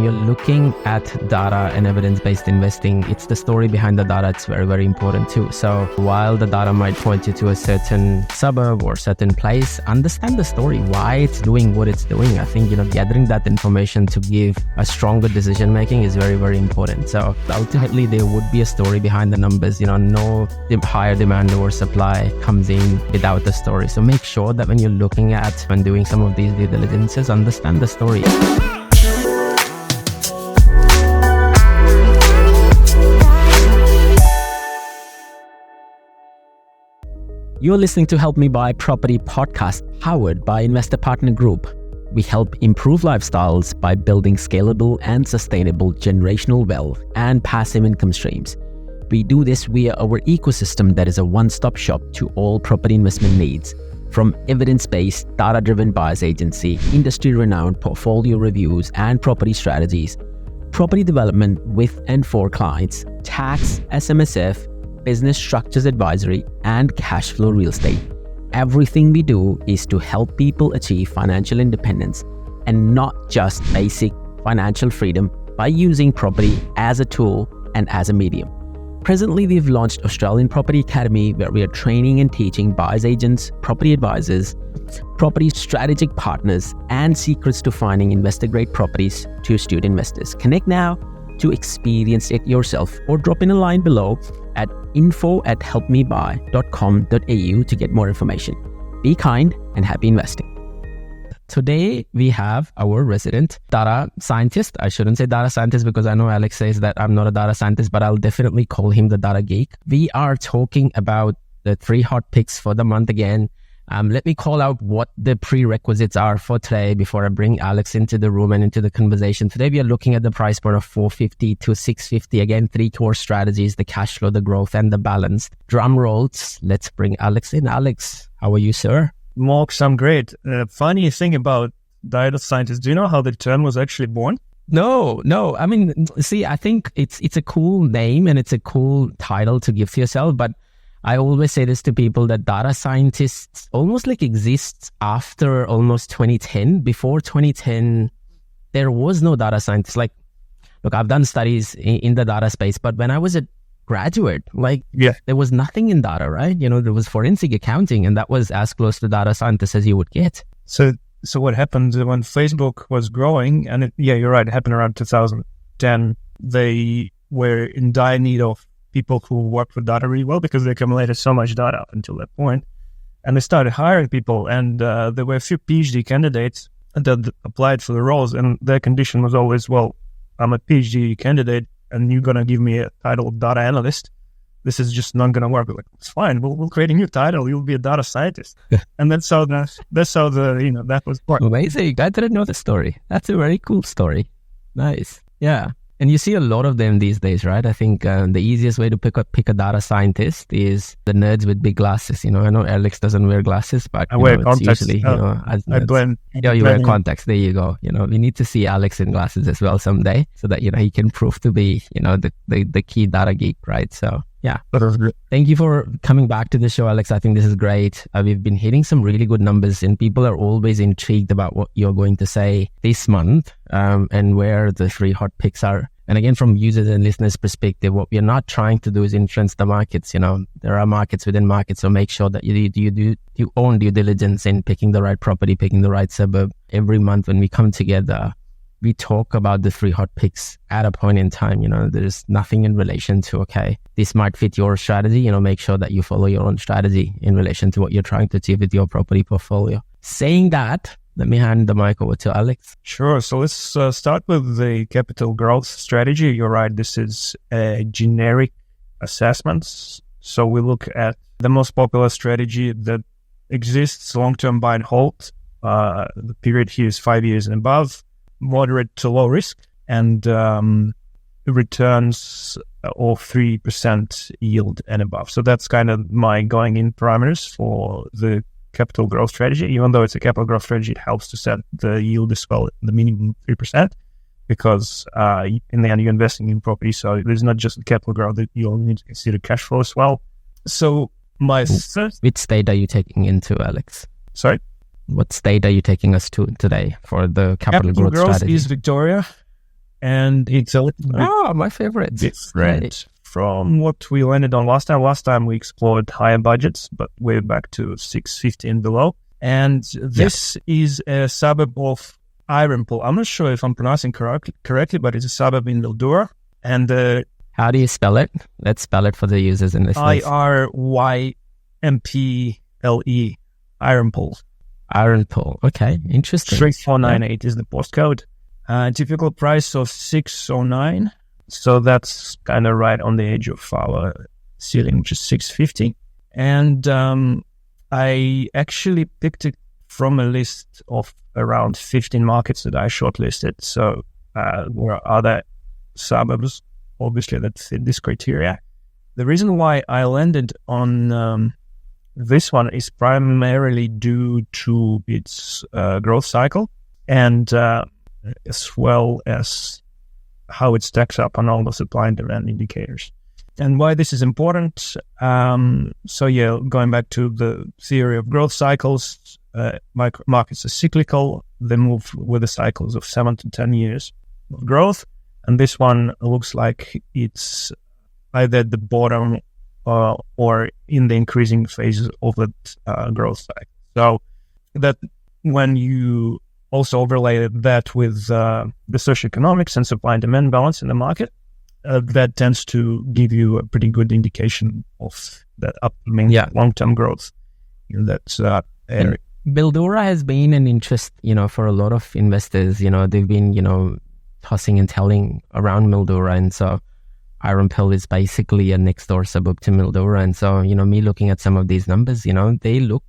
you're looking at data and evidence-based investing, it's the story behind the data that's very, very important too. So while the data might point you to a certain suburb or certain place, understand the story, why it's doing what it's doing. I think, gathering that information to give a stronger decision making is very, very important. So ultimately, there would be a story behind the numbers. No higher demand or supply comes in without the story. So make sure that when you're looking at and doing some of these due diligences, understand the story. You're listening to Help Me Buy Property podcast, powered by Investor Partner Group. We help improve lifestyles by building scalable and sustainable generational wealth and passive income streams. We do this via our ecosystem that is a one-stop shop to all property investment needs, from evidence-based, data-driven buyers agency, industry-renowned portfolio reviews and property strategies, property development with and for clients, tax, SMSF, business structures advisory, and cash flow real estate. Everything we do is to help people achieve financial independence and not just basic financial freedom by using property as a tool and as a medium. Presently, we've launched Australian Property Academy, where we are training and teaching buyers agents, property advisors, property strategic partners, and secrets to finding investor-grade properties to astute investors. Connect now to experience it yourself, or drop in a line below at info@helpmebuy.com.au to get more information. Be kind and happy investing. Today, we have our resident data scientist. I shouldn't say data scientist because I know Alex says that I'm not a data scientist, but I'll definitely call him the data geek. We are talking about the 3 hot picks for the month again. Let me call out what the prerequisites are for today before I bring Alex into the room and into the conversation. Today, we are looking at the price point of 450 to 650. Again, 3 core strategies: the cash flow, the growth, and the balance. Drum rolls. Let's bring Alex in. Alex, how are you, sir? Mox, I'm great. Funny thing about data scientists, do you know how the term was actually born? No. I mean, see, I think it's a cool name and it's a cool title to give to yourself, but I always say this to people, that data scientists almost like exists after almost 2010. Before 2010, there was no data scientist. Like, look, I've done studies in the data space, but when I was a graduate, there was nothing in data, right? There was forensic accounting, and that was as close to data scientists as you would get. So what happened when Facebook was growing, and you're right, it happened around 2010, they were in dire need of people who work with data really well, because they accumulated so much data up until that point. And they started hiring people, and there were a few PhD candidates that applied for the roles, and their condition was always, well, I'm a PhD candidate, and you're going to give me a title of data analyst. This is just not going to work. We're like, it's fine. We'll create a new title. You'll be a data scientist. And that's how that was born. Amazing. I didn't know the story. That's a very cool story. Nice. Yeah. And you see a lot of them these days, right? I think the easiest way to pick a data scientist is the nerds with big glasses. I know Alex doesn't wear glasses, but I wear contacts. Usually, I blend. Yeah, you wear contacts. There you go. We need to see Alex in glasses as well someday, so that he can prove to be the key data geek, right? So yeah. Thank you for coming back to the show, Alex. I think this is great. We've been hitting some really good numbers, and people are always intrigued about what you're going to say this month, and where the 3 hot picks are. And again, from users and listeners' perspective, what we're not trying to do is influence the markets. There are markets within markets, so make sure that you own due diligence in picking the right property, picking the right suburb. Every month when we come together, we talk about the 3 hot picks at a point in time. There's nothing in relation to, okay, this might fit your strategy. Make sure that you follow your own strategy in relation to what you're trying to achieve with your property portfolio. Saying that, let me hand the mic over to Alex. Sure. So let's start with the capital growth strategy. You're right. This is a generic assessment. So we look at the most popular strategy that exists: long-term buy and hold. The period here is 5 years and above, moderate to low risk, and returns of 3% yield and above. So that's kind of my going in parameters for the capital growth strategy. Even though it's a capital growth strategy, it helps to set the yield as well, the minimum 3%, because in the end you're investing in property. So there's not just capital growth, that you'll need to consider cash flow as well. So which state are you taking into, Alex? Sorry? What state are you taking us to today for the capital growth strategy? Is Victoria. and it's a little bit my favorite. different from what we landed on last time. Last time we explored higher budgets, but we're back to 650 and below. And this is a suburb of Irymple. I'm not sure if I'm pronouncing correctly, but it's a suburb in Mildura. And how do you spell it? Let's spell it for the users in this list. Irymple. Irymple. Irymple. Okay, interesting. 3498 is the postcode. Typical price of 609. So that's kind of right on the edge of our ceiling, which is 650. And I actually picked it from a list of around 15 markets that I shortlisted. So there are other suburbs, obviously, that fit this criteria. The reason why I landed on this one is primarily due to its growth cycle and as well as how it stacks up on all the supply and demand indicators. And why this is important, going back to the theory of growth cycles, markets are cyclical. They move with the cycles of 7 to 10 years of growth. And this one looks like it's either at the bottom or in the increasing phases of that growth cycle. So that when you also overlay that with the socioeconomics and supply and demand balance in the market, that tends to give you a pretty good indication of that upcoming long-term growth in that area. Mildura has been an interest, for a lot of investors. They've been, tossing and telling around Mildura, and so Irymple is basically a next-door suburb to Mildura. And so, me looking at some of these numbers, they look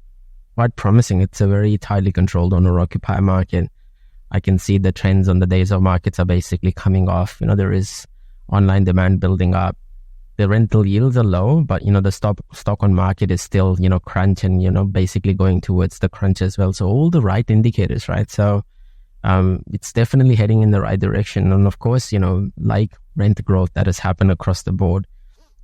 quite promising. It's a very tightly controlled owner-occupier market. I can see the trends on the days of markets are basically coming off. There is online demand building up. The rental yields are low, but, the stock on market is still, crunch and, basically going towards the crunch as well. So all the right indicators, right? So it's definitely heading in the right direction. And of course, like rent growth that has happened across the board,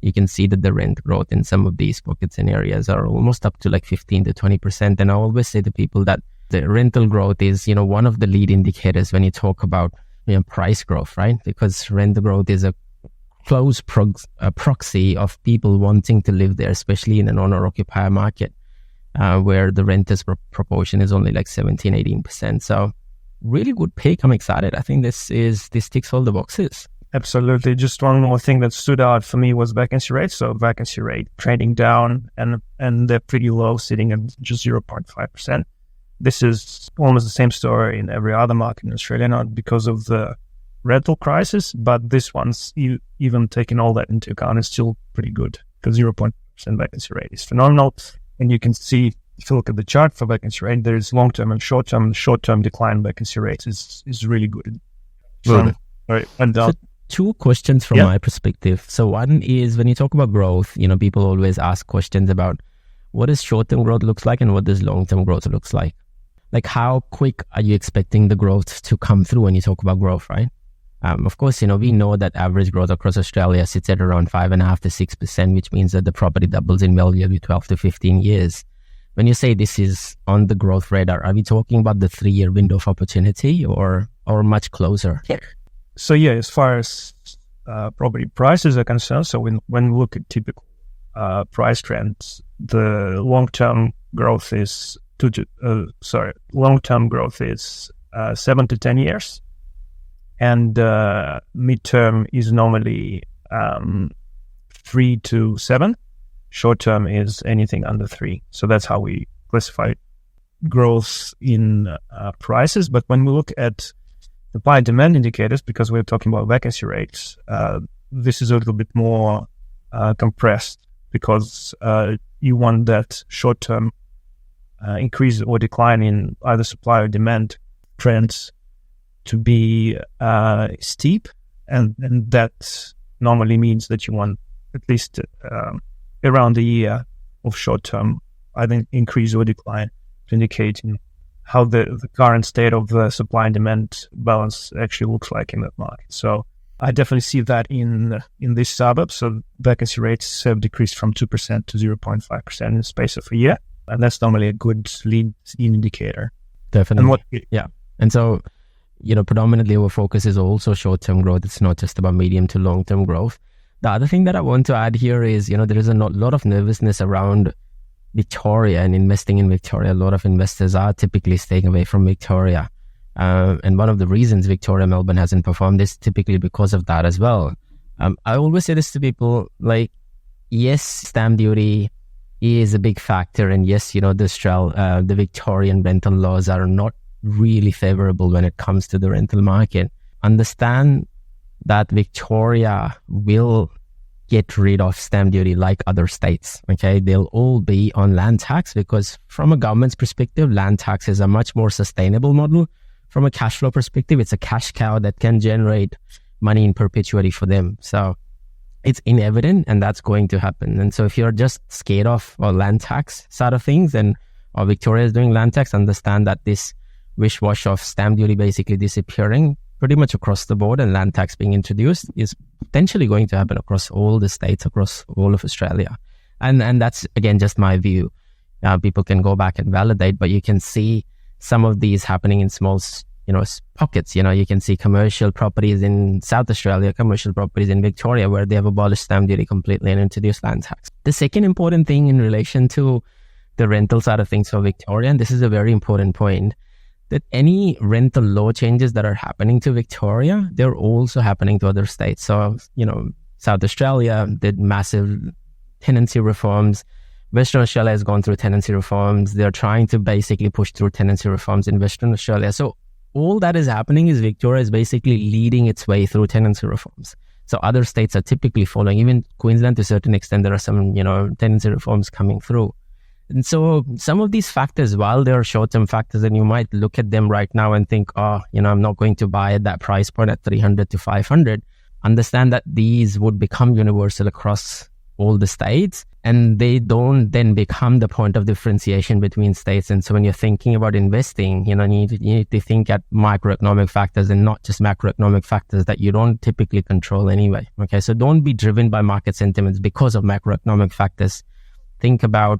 you can see that the rent growth in some of these pockets and areas are almost up to like 15 to 20%. And I always say to people that the rental growth is, one of the lead indicators when you talk about price growth, right? Because rent growth is a close proxy of people wanting to live there, especially in an owner-occupier market where the renters proportion is only like 17-18%. So really good pick. I'm excited. I think this ticks all the boxes. Absolutely. Just one more thing that stood out for me was vacancy rate. So vacancy rate trading down and they're pretty low, sitting at just 0.5%. This is almost the same story in every other market in Australia, not because of the rental crisis, but this one's even taking all that into account is still pretty good because 0.5% vacancy rate is phenomenal. And you can see, if you look at the chart for vacancy rate, there's long-term and short-term. The short-term decline vacancy rate is really good. So, two questions from my perspective. So one is when you talk about growth, people always ask questions about what does short-term growth looks like and what does long-term growth looks like? Like how quick are you expecting the growth to come through when you talk about growth, right? Of course, we know that average growth across Australia sits at around 5.5 to 6%, which means that the property doubles in value every 12 to 15 years. When you say this is on the growth radar, are we talking about the 3-year window of opportunity or much closer? So as far as property prices are concerned, so when we look at typical price trends, the long-term growth is 7 to 10 years, and midterm is normally 3 to 7. Short term is anything under 3. So that's how we classify growth in prices. But when we look at supply and demand indicators, because we're talking about vacancy rates, this is a little bit more compressed because you want that short term increase or decline in either supply or demand trends to be steep, and that normally means that you want at least around a year of short-term either increase or decline to indicate how the current state of the supply and demand balance actually looks like in that market. So I definitely see that in this suburb. So vacancy rates have decreased from 2% to 0.5% in the space of a year. And that's normally a good lead indicator. Definitely. And so predominantly our focus is also short-term growth. It's not just about medium to long-term growth. The other thing that I want to add here is, there is a lot of nervousness around Victoria and investing in Victoria. A lot of investors are typically staying away from Victoria. And one of the reasons Victoria, Melbourne hasn't performed is typically because of that as well. I always say this to people, like, yes, stamp duty is a big factor. And yes, the Victorian rental laws are not really favorable when it comes to the rental market. Understand that Victoria will get rid of stamp duty like other states. Okay, they'll all be on land tax, because from a government's perspective, land tax is a much more sustainable model. From a cash flow perspective, it's a cash cow that can generate money in perpetuity for them. So it's inevitable, and that's going to happen. And so if you're just scared of land tax side of things, and Victoria is doing land tax, understand that this wish-wash of stamp duty basically disappearing pretty much across the board and land tax being introduced is potentially going to happen across all the states, across all of Australia. And that's, again, just my view. People can go back and validate, but you can see some of these happening in small, pockets. You can see commercial properties in South Australia, commercial properties in Victoria, where they have abolished stamp duty completely and introduced land tax. The second important thing in relation to the rental side of things for Victoria, and this is a very important point, that any rental law changes that are happening to Victoria, they're also happening to other states. So, South Australia did massive tenancy reforms. Western Australia has gone through tenancy reforms. They're trying to basically push through tenancy reforms in Western Australia. So all that is happening is Victoria is basically leading its way through tenancy reforms. So other states are typically following. Even Queensland, to a certain extent, there are some, tenancy reforms coming through. And so some of these factors, while they are short-term factors, and you might look at them right now and think, I'm not going to buy at that price point at 300 to 500. Understand that these would become universal across all the states, and they don't then become the point of differentiation between states. And so when you're thinking about investing, you need to think at microeconomic factors and not just macroeconomic factors that you don't typically control anyway. Okay, so don't be driven by market sentiments because of macroeconomic factors. Think about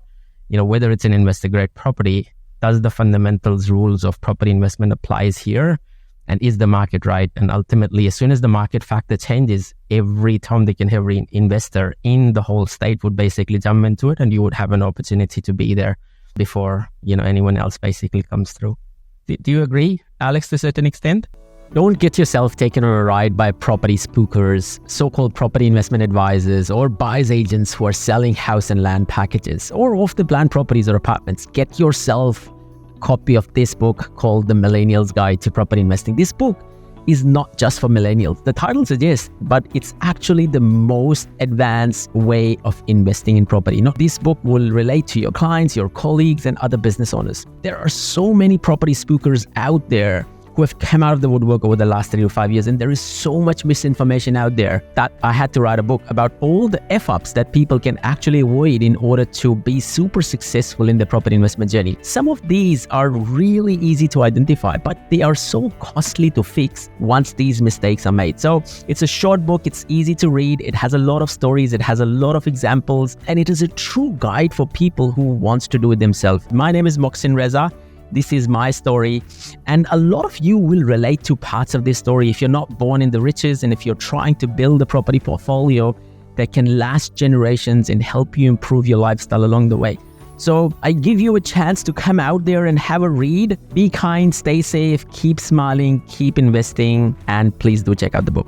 whether it's an investor grade property, does the fundamentals rules of property investment applies here? And is the market right? And ultimately, as soon as the market factor changes, every Tom, Dick, and every investor in the whole state would basically jump into it, and you would have an opportunity to be there before, anyone else basically comes through. Do you agree, Alex, to a certain extent? Don't get yourself taken on a ride by property spookers, so-called property investment advisors, or buyer's agents who are selling house and land packages, or off-the-plan properties or apartments. Get yourself a copy of this book called The Millennial's Guide to Property Investing. This book is not just for millennials. The title suggests, but it's actually the most advanced way of investing in property. This book will relate to your clients, your colleagues, and other business owners. There are so many property spookers out there who have come out of the woodwork over the last 3 to 5 years. And there is so much misinformation out there that I had to write a book about all the F-ups that people can actually avoid in order to be super successful in the property investment journey. Some of these are really easy to identify, but they are so costly to fix once these mistakes are made. So it's a short book, it's easy to read, it has a lot of stories, it has a lot of examples, and it is a true guide for people who wants to do it themselves. My name is Moxin Reza. This is my story, and a lot of you will relate to parts of this story if you're not born in the riches and if you're trying to build a property portfolio that can last generations and help you improve your lifestyle along the way. So I give you a chance to come out there and have a read. Be kind, stay safe, keep smiling, keep investing, and please do check out the book.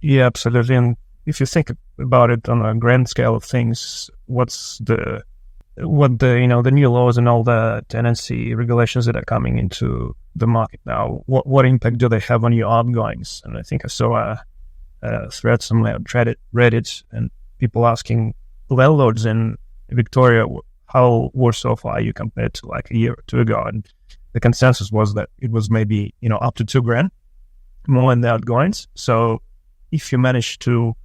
Yeah, absolutely. And if you think about it on a grand scale of things, what the new laws and all the tenancy regulations that are coming into the market now, what impact do they have on your outgoings? And I think I saw a thread somewhere on Reddit, and people asking landlords in Victoria, how worse off are you compared to like a year or two ago? And the consensus was that it was maybe up to $2,000 more in the outgoings. So if you manage to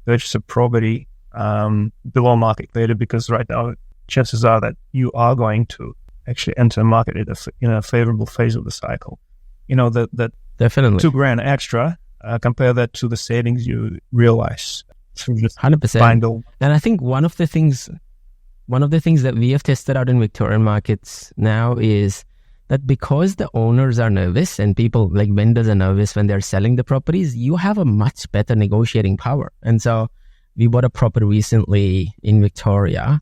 purchase a property below market later, because right now chances are that you are going to actually enter a market in a favorable phase of the cycle. That definitely $2,000 extra, compare that to the savings you realize. So just 100%. find the And I think one of the things that we have tested out in Victorian markets now is that because the owners are nervous and people like vendors are nervous when they're selling the properties, you have a much better negotiating power. And so we bought a property recently in Victoria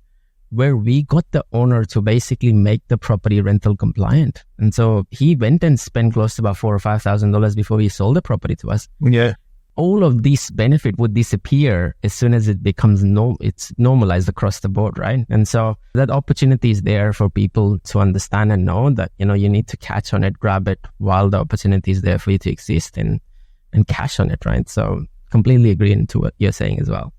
where we got the owner to basically make the property rental compliant. And so he went and spent close to about $4,000 or $5,000 before he sold the property to us. Yeah. All of this benefit would disappear as soon as it becomes it's normalized across the board, right? And so that opportunity is there for people to understand and know that, you need to catch on it, grab it while the opportunity is there for you to exist and cash on it, right? So completely agreeing to what you're saying as well.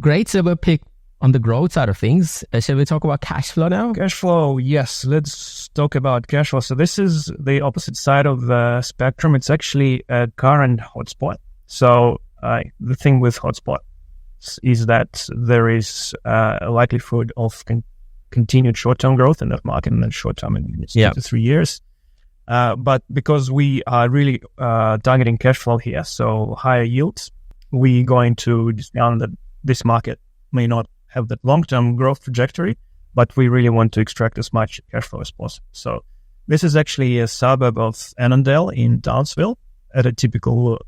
Great suburb pick on the growth side of things. Shall we talk about cash flow now? Cash flow, yes. Let's talk about cash flow. So this is the opposite side of the spectrum. It's actually a current hotspot. So the thing with hotspots is that there is a likelihood of continued short-term growth in that market, and then short-term in 2 to 3 years. But because we are really targeting cash flow here, so higher yields, we're going to discount that this market may not have that long-term growth trajectory, but we really want to extract as much cash flow as possible. So this is actually a suburb of Annandale in Townsville at a typical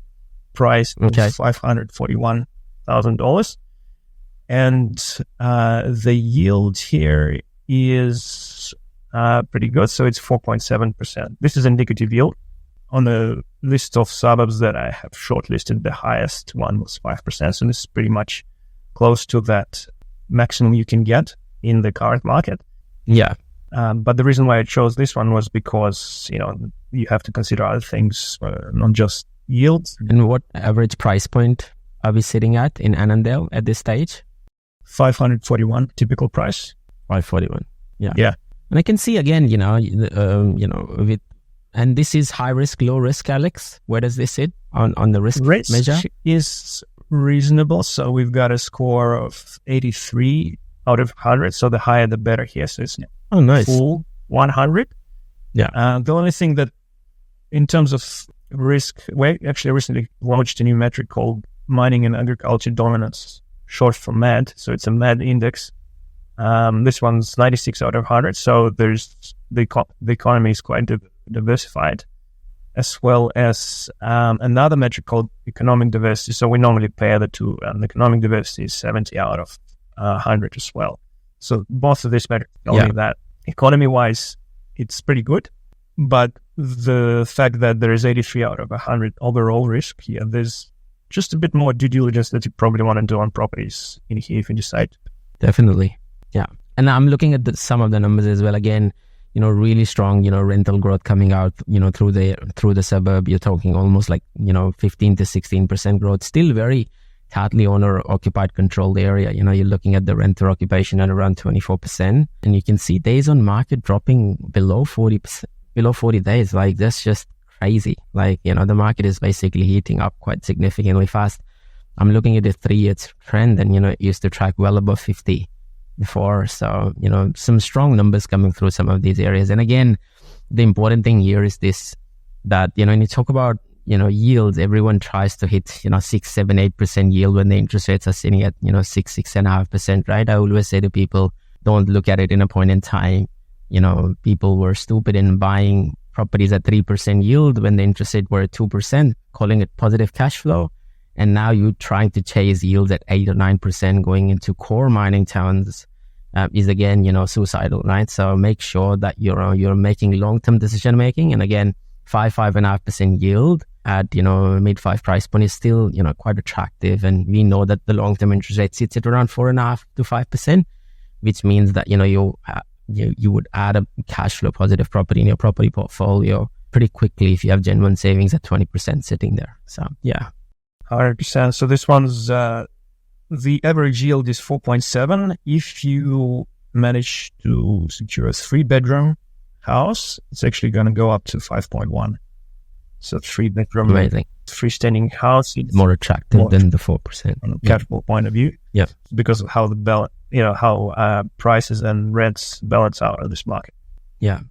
price of $541,000. And the yield here is pretty good. So it's 4.7%. This is indicative yield. On the list of suburbs that I have shortlisted, the highest one was 5%. So this is pretty much close to that maximum you can get in the current market. Yeah. But the reason why I chose this one was because, you have to consider other things, not just yields. And what average price point are we sitting at in Annandale at this stage? 541 typical price. 541. Yeah. Yeah. And I can see again, and this is high risk, low risk, Alex. Where does this sit on the risk measure? Is reasonable. So we've got a score of 83 out of 100. So the higher, the better here. So it's nice. Full 100. Yeah. The only thing that in terms of risk, we actually recently launched a new metric called Mining and Agriculture Dominance, short for MAD. So it's a MAD index. This one's 96 out of 100. So there's the economy is quite diversified, as well as another metric called economic diversity. So we normally pair the two, and economic diversity is 70 out of 100 as well. So both of these metrics tell me that economy-wise, it's pretty good. But the fact that there is 83 out of 100 overall risk here, there's just a bit more due diligence that you probably want to do on properties in here if you decide. Definitely. Yeah. And I'm looking at some of the numbers as well. Again, really strong, rental growth coming out, through the suburb. You're talking almost like, 15 to 16% growth, still very tightly owner occupied controlled area. You're looking at the renter occupation at around 24%, and you can see days on market dropping below 40%. Below 40 days, like that's just crazy. Like, the market is basically heating up quite significantly fast. I'm looking at the 3-year trend, and, it used to track well above 50 before. So, some strong numbers coming through some of these areas. And again, the important thing here is this, that, when you talk about, yields, everyone tries to hit, 6, 7, 8% yield when the interest rates are sitting at, 6.5%, right? I always say to people, don't look at it in a point in time. People were stupid in buying properties at 3% yield when the interest rate were at 2%, calling it positive cash flow. And now you're trying to chase yields at 8 or 9% going into core mining towns is again, suicidal, right? So make sure that you're making long-term decision making. And again, 5.5% yield at, mid-5 price point is still, quite attractive. And we know that the long-term interest rate sits at around 4.5 to 5%, which means that, you would add a cash flow positive property in your property portfolio pretty quickly if you have genuine savings at 20% sitting there. So, yeah. 100%. So this one's, the average yield is 4.7. If you manage to secure a 3-bedroom house, it's actually going to go up to 5.1. So 3-bedroom, amazing, freestanding house. It's more attractive than the 4%. From a cash flow point of view. Yeah. Because of how how prices and rents balance out of this market. Yeah.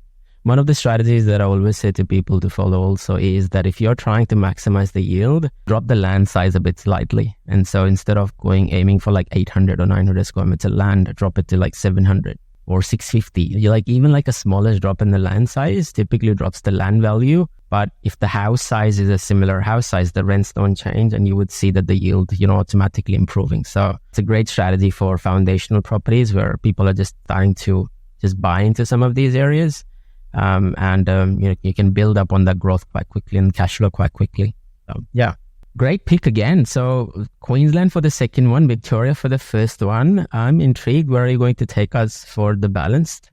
one of the strategies that I always say to people to follow also is that if you're trying to maximize the yield, drop the land size a bit slightly. And so instead of aiming for like 800 or 900 square meter land, drop it to like 700 or 650. Even a smallest drop in the land size typically drops the land value. But if the house size is a similar house size, the rents don't change, and you would see that the yield, automatically improving. So it's a great strategy for foundational properties where people are just starting to just buy into some of these areas. You can build up on that growth quite quickly and cash flow quite quickly. So, yeah, great pick again. So Queensland for the second one, Victoria for the first one. I'm intrigued. Where are you going to take us for the balanced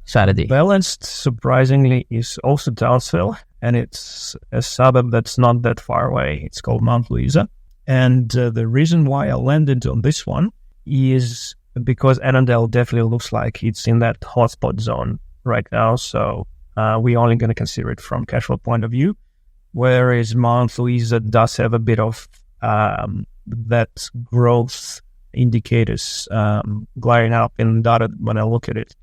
strategy? Balanced, surprisingly, is also Townsville, and it's a suburb that's not that far away. It's called Mount Louisa. And the reason why I landed on this one is because Annandale definitely looks like it's in that hotspot zone right now, so we're only going to consider it from cash flow point of view, whereas Mount Louisa does have a bit of that growth indicators glaring up in data when I look at it,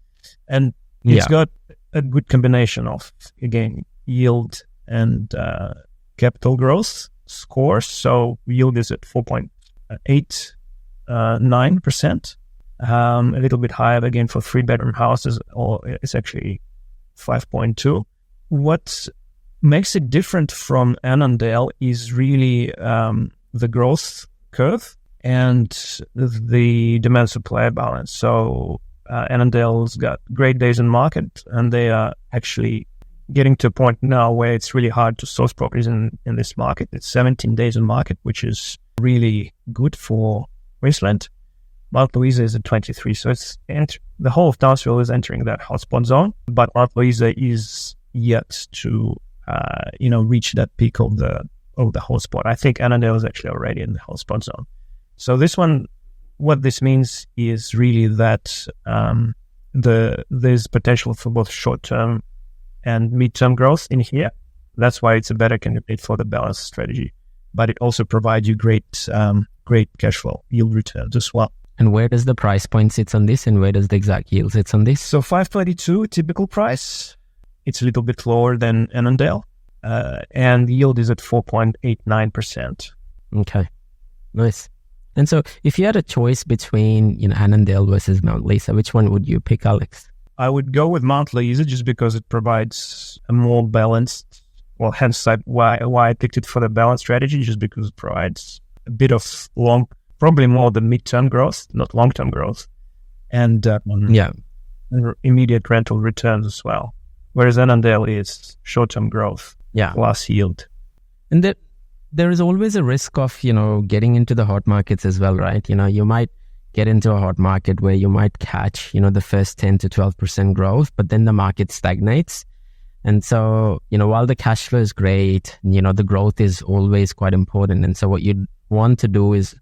and it's got a good combination of, again, yield and capital growth scores. So yield is at 4.89%. A little bit higher again for 3-bedroom houses, or it's actually 5.2. What makes it different from Annandale is really the growth curve and the demand supply balance. So Annandale's got great days in market, and they are actually getting to a point now where it's really hard to source properties in this market. It's 17 days in market, which is really good for Queensland. Mount Louisa is at 23, so the whole of Townsville is entering that hotspot zone, but Mount Louisa is yet to, reach that peak of the hotspot. I think Annandale is actually already in the hotspot zone. So this one, what this means is really that there's potential for both short-term and mid-term growth in here. That's why it's a better candidate for the balanced strategy, but it also provides you great cash flow yield returns as well. And where does the price point sit on this, and where does the exact yield sit on this? So 522 typical price. It's a little bit lower than Annandale, and the yield is at 4.89%. Okay, nice. And so if you had a choice between Annandale versus Mount Louisa, which one would you pick, Alex? I would go with Mount Louisa just because it provides a more balanced, hence why I picked it for the balanced strategy, just because it provides a bit of probably more the mid-term growth, not long-term growth, and immediate rental returns as well. Whereas Annandale is short-term growth, plus yield. And there is always a risk of, getting into the hot markets as well, right? You might get into a hot market where you might catch, the first 10 to 12% growth, but then the market stagnates. And so, while the cash flow is great, the growth is always quite important. And so what you want to do is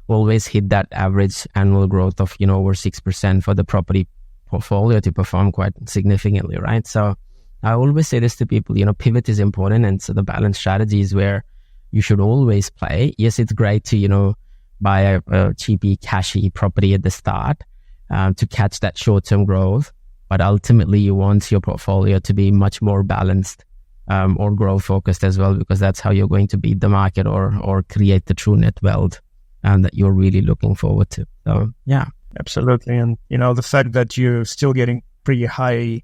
always hit that average annual growth of, over 6% for the property portfolio to perform quite significantly, right? So I always say this to people, pivot is important. And so the balance strategy is where you should always play. Yes, it's great to, buy a cheapy, cashy property at the start to catch that short-term growth. But ultimately, you want your portfolio to be much more balanced or growth-focused as well, because that's how you're going to beat the market or create the true net wealth that you're really looking forward to. So, yeah. Absolutely. And, the fact that you're still getting pretty high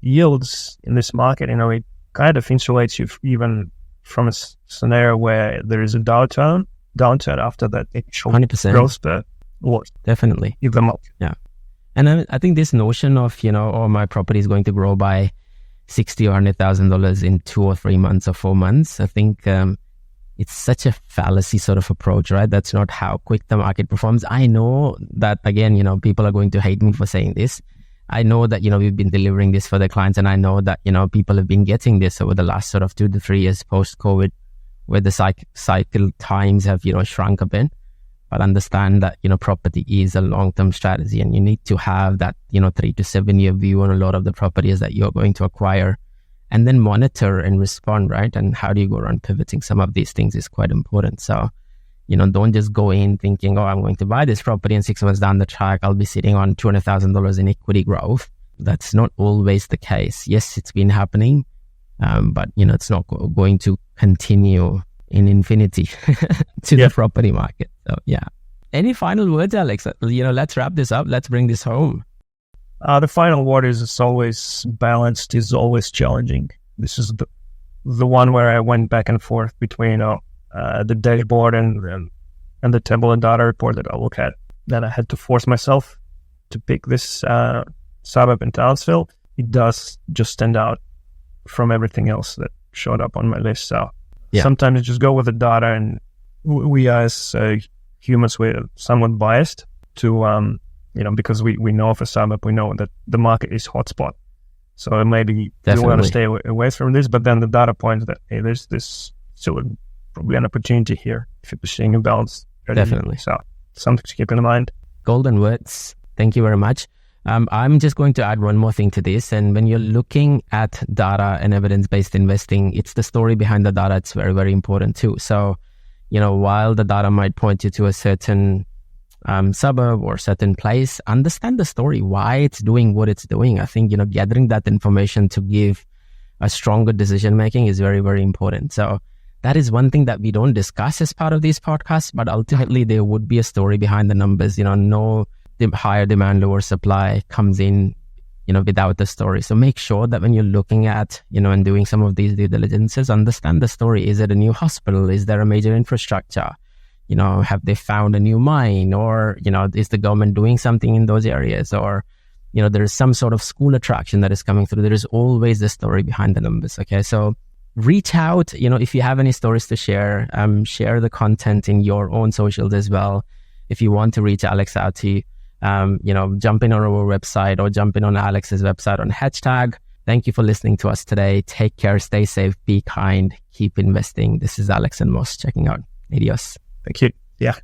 yields in this market, it kind of insulates you even from a scenario where there is a downturn after that initial 100%. Growth spurt. Definitely. Give them up. Yeah. And I think this notion of, my property is going to grow by $60,000 or $100,000 in 2 or 3 months or 4 months, I think it's such a fallacy sort of approach, right? That's not how quick the market performs. I know that, again, people are going to hate me for saying this. I know that, we've been delivering this for the clients, and I know that, people have been getting this over the last sort of 2 to 3 years post-COVID, where the cycle times have, shrunk a bit. But understand that, property is a long-term strategy, and you need to have that, 3 to 7 year view on a lot of the properties that you're going to acquire, and then monitor and respond, right? And how do you go around pivoting some of these things is quite important. So, don't just go in thinking, I'm going to buy this property, and 6 months down the track, I'll be sitting on $200,000 in equity growth. That's not always the case. Yes, it's been happening, but it's not going to continue in infinity to the property market. So yeah. Any final words, Alex? Let's wrap this up. Let's bring this home. The final word is it's always balanced, is always challenging. This is the one where I went back and forth between the dashboard and the table and data report that I look at. Then I had to force myself to pick this suburb in Townsville. It does just stand out from everything else that showed up on my list. So sometimes you just go with the data, and we as humans, we're somewhat biased to, because we know of a suburb, we know that the market is hotspot. So maybe we want to stay away from this, but then the data points that, hey, there's this still probably an opportunity here if you're pursuing a balance. Definitely. So something to keep in mind. Golden words. Thank you very much. I'm just going to add one more thing to this. And when you're looking at data and evidence-based investing, it's the story behind the data. It's very, very important too. So, while the data might point you to a certain suburb or certain place, understand the story, why it's doing what it's doing. I think, gathering that information to give a stronger decision-making is very, very important. So that is one thing that we don't discuss as part of these podcasts, but ultimately there would be a story behind the numbers. No higher demand, lower supply comes in, without the story. So make sure that when you're looking at, and doing some of these due diligences, understand the story. Is it a new hospital? Is there a major infrastructure? Have they found a new mine? Or, is the government doing something in those areas? Or, there is some sort of school attraction that is coming through. There is always the story behind the numbers. Okay. So reach out, if you have any stories to share, share the content in your own socials as well. If you want to reach Alex out to, jump in on our website or jump in on Alex's website on hashtag. Thank you for listening to us today. Take care, stay safe, be kind, keep investing. This is Alex and Moss checking out. Adios. Thank you. Yeah.